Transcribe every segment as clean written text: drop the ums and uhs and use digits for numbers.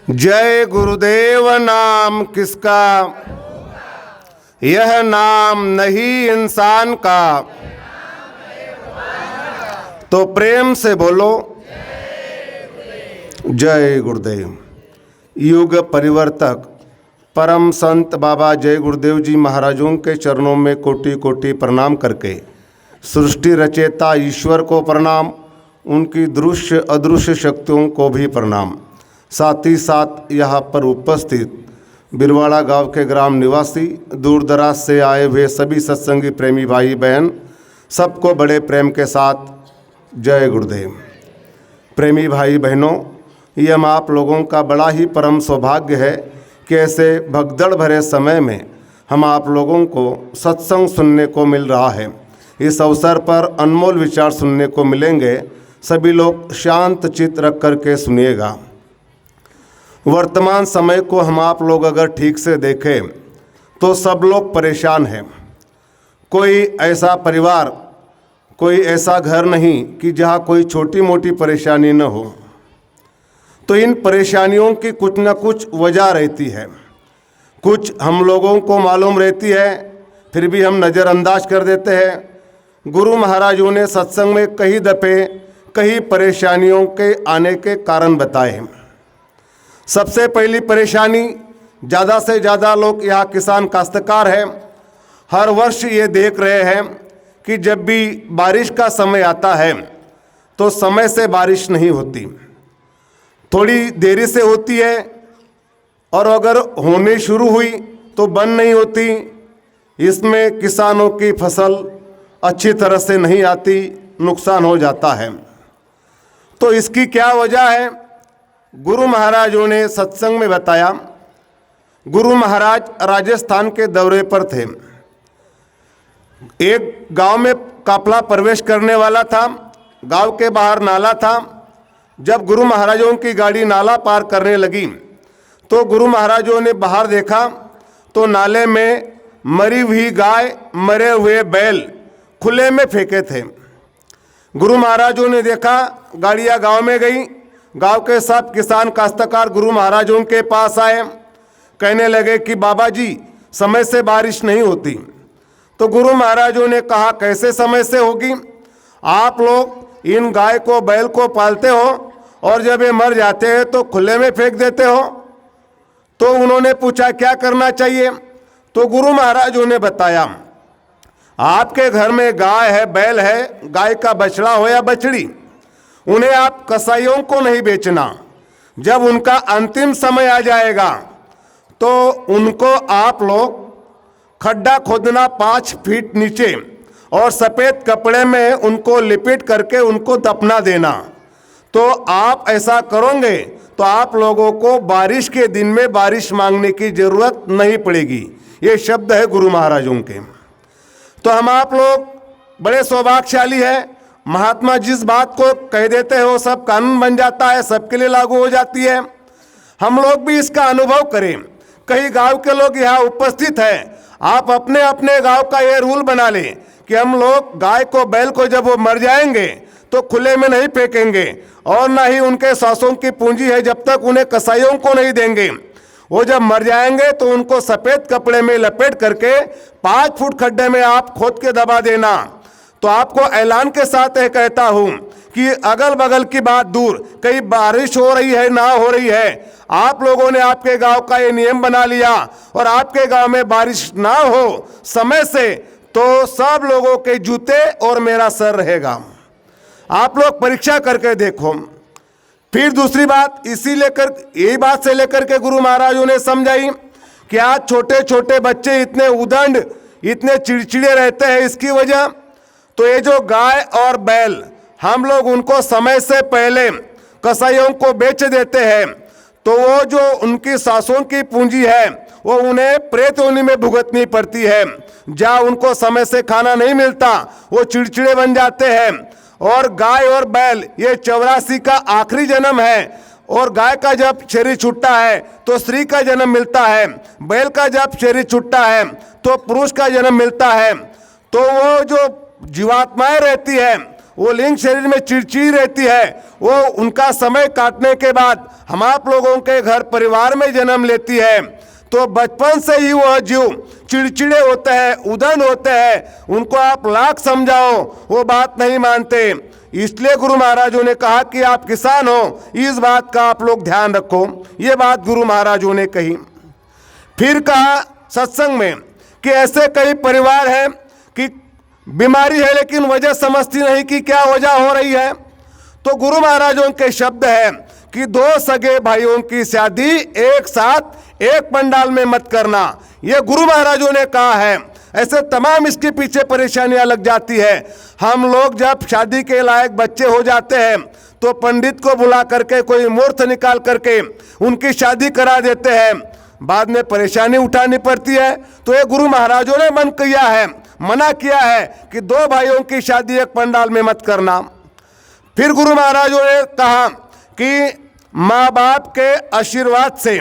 जय गुरुदेव नाम किसका, यह नाम नहीं इंसान का। तो प्रेम से बोलो जय गुरुदेव। युग परिवर्तक परम संत बाबा जय गुरुदेव जी महाराजों के चरणों में कोटि कोटि प्रणाम करके सृष्टि रचेता ईश्वर को प्रणाम, उनकी दृश्य अदृश्य शक्तियों को भी प्रणाम। साथ ही साथ यहाँ पर उपस्थित बिरवाड़ा गांव के ग्राम निवासी, दूर दराज से आए हुए सभी सत्संगी प्रेमी भाई बहन, सबको बड़े प्रेम के साथ जय गुरुदेव। प्रेमी भाई बहनों, ये हम आप लोगों का बड़ा ही परम सौभाग्य है कि ऐसे भगदड़ भरे समय में हम आप लोगों को सत्संग सुनने को मिल रहा है। इस अवसर पर अनमोल विचार सुनने को मिलेंगे। सभी लोग शांत चित्त रख करके सुनिएगा। वर्तमान समय को हम आप लोग अगर ठीक से देखें तो सब लोग परेशान हैं। कोई ऐसा परिवार, कोई ऐसा घर नहीं कि जहाँ कोई छोटी मोटी परेशानी न हो। तो इन परेशानियों की कुछ न कुछ वजह रहती है। कुछ हम लोगों को मालूम रहती है, फिर भी हम नज़रअंदाज कर देते हैं। गुरु महाराजों ने सत्संग में कई दफ़े कई परेशानियों के आने के कारण बताए। सबसे पहली परेशानी, ज़्यादा से ज़्यादा लोग यहाँ किसान काश्तकार हैं। हर वर्ष ये देख रहे हैं कि जब भी बारिश का समय आता है तो समय से बारिश नहीं होती, थोड़ी देरी से होती है, और अगर होने शुरू हुई तो बंद नहीं होती। इसमें किसानों की फसल अच्छी तरह से नहीं आती, नुकसान हो जाता है। तो इसकी क्या वजह है? गुरु महाराजों ने सत्संग में बताया। गुरु महाराज राजस्थान के दौरे पर थे। एक गांव में काफला प्रवेश करने वाला था। गांव के बाहर नाला था। जब गुरु महाराजों की गाड़ी नाला पार करने लगी तो गुरु महाराजों ने बाहर देखा तो नाले में मरी हुई गाय, मरे हुए बैल खुले में फेंके थे। गुरु महाराजों ने देखा, गाड़ियाँ गांव में गई। गांव के सब किसान काश्तकार गुरु महाराजों के पास आए, कहने लगे कि बाबा जी, समय से बारिश नहीं होती। तो गुरु महाराजों ने कहा, कैसे समय से होगी? आप लोग इन गाय को, बैल को पालते हो और जब ये मर जाते हैं तो खुले में फेंक देते हो। तो उन्होंने पूछा क्या करना चाहिए? तो गुरु महाराजों ने बताया, आपके घर में गाय है, बैल है, गाय का बछड़ा हो या बछड़ी, उन्हें आप कसाईयों को नहीं बेचना। जब उनका अंतिम समय आ जाएगा तो उनको आप लोग खड्डा खोदना 5 फीट नीचे और सफ़ेद कपड़े में उनको लिपेट करके उनको दफना देना। तो आप ऐसा करोगे तो आप लोगों को बारिश के दिन में बारिश मांगने की ज़रूरत नहीं पड़ेगी। ये शब्द है गुरु महाराजों के। तो हम आप लोग बड़े सौभाग्यशाली हैं। महात्मा जिस बात को कह देते हैं वो सब कानून बन जाता है, सबके लिए लागू हो जाती है। हम लोग भी इसका अनुभव करें। कई गांव के लोग यहाँ उपस्थित हैं। आप अपने अपने गांव का ये रूल बना लें कि हम लोग गाय को, बैल को जब वो मर जाएंगे तो खुले में नहीं फेंकेंगे, और ना ही उनके सांसों की पूंजी है जब तक उन्हें कसाईयों को नहीं देंगे। वो जब मर जाएंगे तो उनको सफ़ेद कपड़े में लपेट करके 5 फुट खड्डे में आप खोद के दबा देना। तो आपको ऐलान के साथ यह कहता हूं कि अगल बगल की बात दूर, कहीं बारिश हो रही है ना हो रही है, आप लोगों ने आपके गांव का ये नियम बना लिया और आपके गांव में बारिश ना हो समय से, तो सब लोगों के जूते और मेरा सर रहेगा। आप लोग परीक्षा करके देखो। फिर दूसरी बात, यही बात से लेकर के गुरु महाराजों ने समझाई कि आज छोटे छोटे बच्चे इतने उदंड, इतने चिड़चिड़े रहते हैं। इसकी वजह तो ये जो गाय और बैल, हम लोग उनको समय से पहले कसाईयों को बेच देते हैं, तो वो जो उनकी सांसों की पूंजी है वो उन्हें प्रेत योनि में भुगतनी पड़ती है। जहाँ उनको समय से खाना नहीं मिलता, वो चिड़चिड़े बन जाते हैं। और गाय और बैल ये 84 का आखिरी जन्म है, और गाय का जब शरीर छूटता है तो स्त्री का जन्म मिलता है, बैल का जब शरीर छूटता है तो पुरुष का जन्म मिलता है। तो वो जो जीवात्माएं रहती है वो लिंग शरीर में चिड़चिड़ी रहती है, वो उनका समय काटने के बाद हम आप लोगों के घर परिवार में जन्म लेती है, तो बचपन से ही वह जीव चिड़चिड़े होते हैं, उधन होते हैं। उनको आप लाख समझाओ वो बात नहीं मानते। इसलिए गुरु महाराजों ने कहा कि आप किसान हो, इस बात का आप लोग ध्यान रखो। ये बात गुरु महाराजों ने कही। फिर कहा सत्संग में कि ऐसे कई परिवार हैं कि बीमारी है लेकिन वजह समझती नहीं कि क्या वजह हो रही है। तो गुरु महाराजों के शब्द है कि दो सगे भाइयों की शादी एक साथ एक पंडाल में मत करना, ये गुरु महाराजों ने कहा है। ऐसे तमाम इसके पीछे परेशानियां लग जाती है। हम लोग जब शादी के लायक बच्चे हो जाते हैं तो पंडित को बुला करके कोई मुहूर्त निकाल करके उनकी शादी करा देते हैं, बाद में परेशानी उठानी पड़ती है। तो ये गुरु महाराजों ने मना किया है कि दो भाइयों की शादी एक पंडाल में मत करना। फिर गुरु महाराजों ने कहा कि माँ बाप के आशीर्वाद से,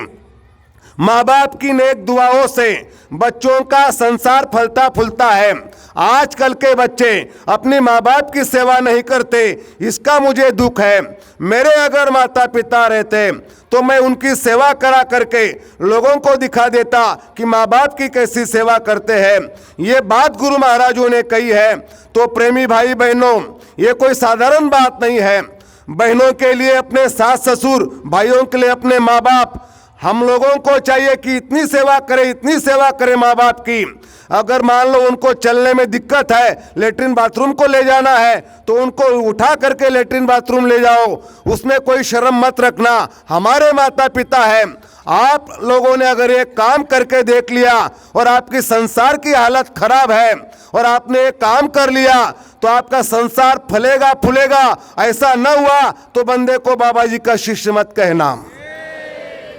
माँ बाप की नेक दुआओं से बच्चों का संसार फलता फूलता है। आजकल के बच्चे अपनी माँ बाप की सेवा नहीं करते, इसका मुझे दुख है। मेरे अगर माता पिता रहते तो मैं उनकी सेवा करा करके लोगों को दिखा देता कि माँ बाप की कैसी सेवा करते हैं। ये बात गुरु महाराजों ने कही है। तो प्रेमी भाई बहनों, ये कोई साधारण बात नहीं है। बहनों के लिए अपने सास ससुर, भाइयों के लिए अपने माँ बाप, हम लोगों को चाहिए कि इतनी सेवा करें माँ बाप की। अगर मान लो उनको चलने में दिक्कत है, लेटरिन बाथरूम को ले जाना है, तो उनको उठा करके लेटरिन बाथरूम ले जाओ, उसमें कोई शर्म मत रखना। हमारे माता पिता हैं। आप लोगों ने अगर एक काम करके देख लिया और आपकी संसार की हालत खराब है और आपने एक काम कर लिया तो आपका संसार फलेगा फूलेगा। ऐसा न हुआ तो बंदे को बाबा जी का शिष्य मत कहना।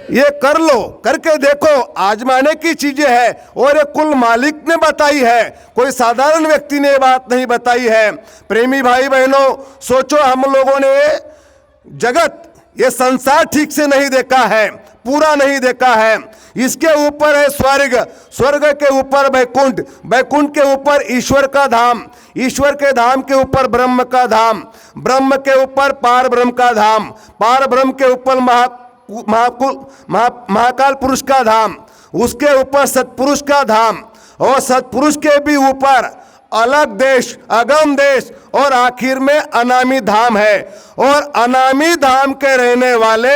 ये कर लो, करके देखो, आजमाने की चीजें है। और ये कुल मालिक ने बताई है, कोई साधारण व्यक्ति ने बात नहीं बताई है। प्रेमी भाई बहनों, सोचो हम लोगों ने जगत, ये संसार ठीक से नहीं देखा है, पूरा नहीं देखा है। इसके ऊपर है स्वर्ग, स्वर्ग के ऊपर बैकुंठ, बैकुंठ के ऊपर ईश्वर का धाम, ईश्वर के धाम के ऊपर ब्रह्म का धाम, ब्रह्म के ऊपर पार ब्रह्म का धाम, पार ब्रह्म के ऊपर महाकाल पुरुष का धाम, उसके ऊपर सतपुरुष का धाम, और सतपुरुष के भी ऊपर अलग देश, अगम देश, और आखिर में अनामी धाम है। और अनामी धाम के रहने वाले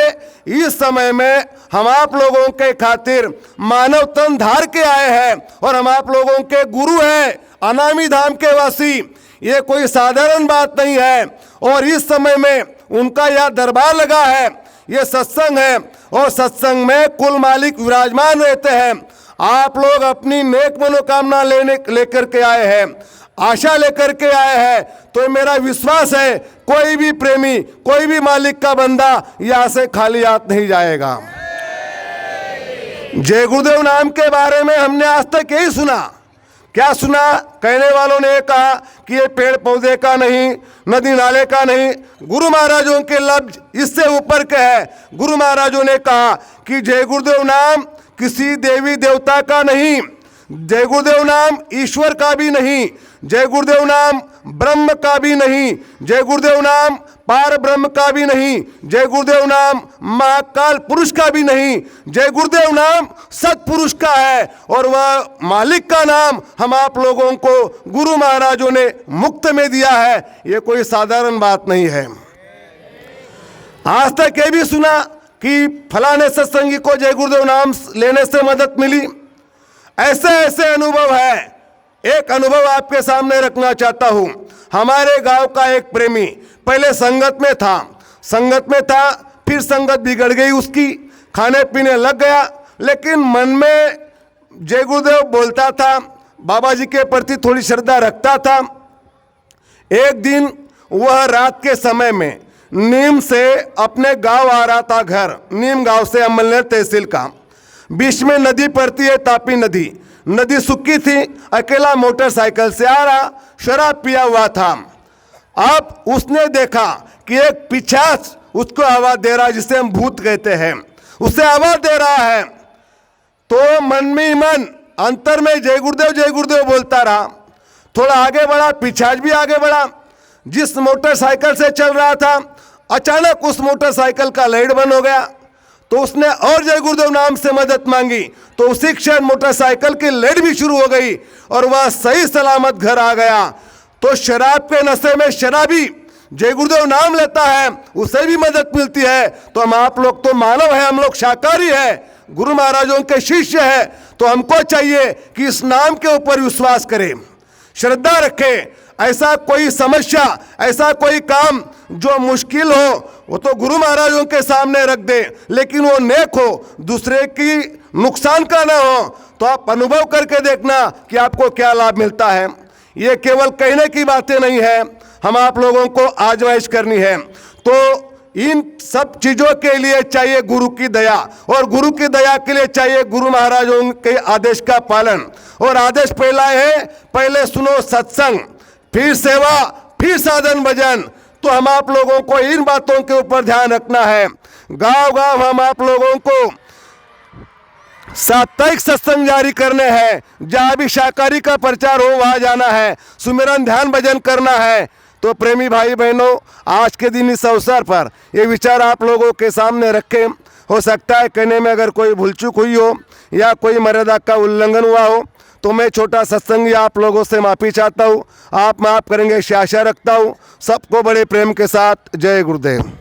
इस समय में हम आप लोगों के खातिर मानव तन धार के आए हैं और हम आप लोगों के गुरु हैं, अनामी धाम के वासी। ये कोई साधारण बात नहीं है। और इस समय में उनका यह दरबार लगा है, ये सत्संग है, और सत्संग में कुल मालिक विराजमान रहते हैं। आप लोग अपनी नेक मनोकामना लेकर के आए हैं, आशा लेकर के आए हैं, तो मेरा विश्वास है कोई भी प्रेमी, कोई भी मालिक का बंदा यहाँ से खाली हाथ नहीं जाएगा। जय गुरुदेव नाम के बारे में हमने आज तक यही सुना। क्या सुना? कहने वालों ने कहा कि ये पेड़ पौधे का नहीं, नदी नाले का नहीं। गुरु महाराजों के लफ्ज इससे ऊपर के हैं। गुरु महाराजों ने कहा कि जय गुरुदेव नाम किसी देवी देवता का नहीं, जय गुरुदेव नाम ईश्वर का भी नहीं, जय गुरुदेव नाम ब्रह्म का भी नहीं, जय गुरुदेव नाम पार ब्रह्म का भी नहीं, जय गुरुदेव नाम महाकाल पुरुष का भी नहीं, जय गुरुदेव नाम सतपुरुष का है। और वह मालिक का नाम हम आप लोगों को गुरु महाराजों ने मुफ्त में दिया है। ये कोई साधारण बात नहीं है। आज तक ये भी सुना कि फलाने सत्संगी को जय गुरुदेव नाम लेने से मदद मिली। ऐसे ऐसे अनुभव है। एक अनुभव आपके सामने रखना चाहता हूं। हमारे गांव का एक प्रेमी पहले संगत में था, फिर संगत बिगड़ गई उसकी, खाने पीने लग गया, लेकिन मन में जय गुरुदेव बोलता था, बाबा जी के प्रति थोड़ी श्रद्धा रखता था। एक दिन वह रात के समय में नीम से अपने गांव आ रहा था घर, नीम गांव से अमलनेर तहसील का। बीच में नदी पड़ती है, तापी नदी। नदी सूखी थी, अकेला मोटरसाइकिल से आ रहा, शराब पिया हुआ था। अब उसने देखा कि एक पिशाच उसको आवाज दे रहा है, जिसे हम भूत कहते हैं, उसे आवाज दे रहा है। तो मन में मन अंतर में जय गुरुदेव बोलता रहा। थोड़ा आगे बढ़ा, पिशाच भी आगे बढ़ा। जिस मोटरसाइकिल से चल रहा था, अचानक उस मोटरसाइकिल का लाइट बंद हो गया। तो उसने और जय गुरुदेव नाम से मदद मांगी, तो उसी क्षण मोटरसाइकिल की लाइट भी शुरू हो गई और वह सही सलामत घर आ गया। तो शराब के नशे में शराबी जय गुरुदेव नाम लेता है, उसे भी मदद मिलती है। तो हम आप लोग तो मानव है, हम लोग शाकाहारी है, गुरु महाराजों के शिष्य है, तो हमको चाहिए कि इस नाम के ऊपर विश्वास करें, श्रद्धा रखें। ऐसा कोई समस्या, ऐसा कोई काम जो मुश्किल हो, वो तो गुरु महाराजों के सामने रख दे, लेकिन वो नेक हो, दूसरे की नुकसान का ना हो। तो आप अनुभव करके देखना कि आपको क्या लाभ मिलता है। ये केवल कहने की बातें नहीं है, हम आप लोगों को आजमाइश करनी है। तो इन सब चीजों के लिए चाहिए गुरु की दया, और गुरु की दया के लिए चाहिए गुरु महाराजों के आदेश का पालन। और आदेश पहला है, पहले सुनो सत्संग, फिर सेवा, फिर साधन भजन। तो हम आप लोगों को इन बातों के ऊपर ध्यान रखना है। गांव गांव हम आप लोगों को साप्ताहिक सत्संग जारी करने हैं, जहां भी शाकाहारी का प्रचार हो वहां जाना है, सुमिरन ध्यान भजन करना है। तो प्रेमी भाई बहनों, आज के दिन इस अवसर पर ये विचार आप लोगों के सामने रखें। हो सकता है कहने में अगर कोई भूल चूक हुई हो या कोई मर्यादा का उल्लंघन हुआ हो, तो मैं छोटा सत्संगी आप लोगों से माफ़ी चाहता हूँ। आप माफ़ करेंगे ऐसी आशा रखता हूँ। सबको बड़े प्रेम के साथ जय गुरुदेव।